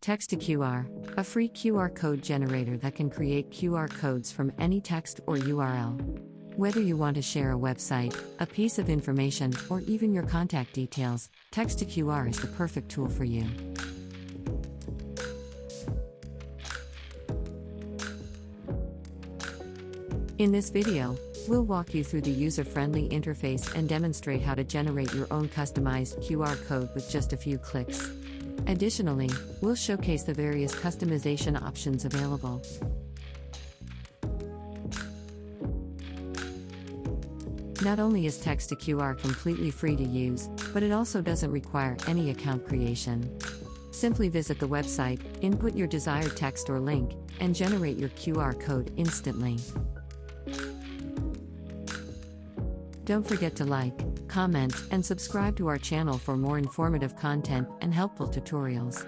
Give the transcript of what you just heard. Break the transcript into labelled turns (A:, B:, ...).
A: Text to QR, a free QR code generator that can create QR codes from any text or URL. Whether you want to share a website, a piece of information, or even your contact details, Text to QR is the perfect tool for you. In this video, we'll walk you through the user-friendly interface and demonstrate how to generate your own customized QR code with just a few clicks. Additionally, we'll showcase the various customization options available. Not only is Text to QR completely free to use, but it also doesn't require any account creation. Simply visit the website, input your desired text or link, and generate your QR code instantly. Don't forget to like, comment, and subscribe to our channel for more informative content and helpful tutorials.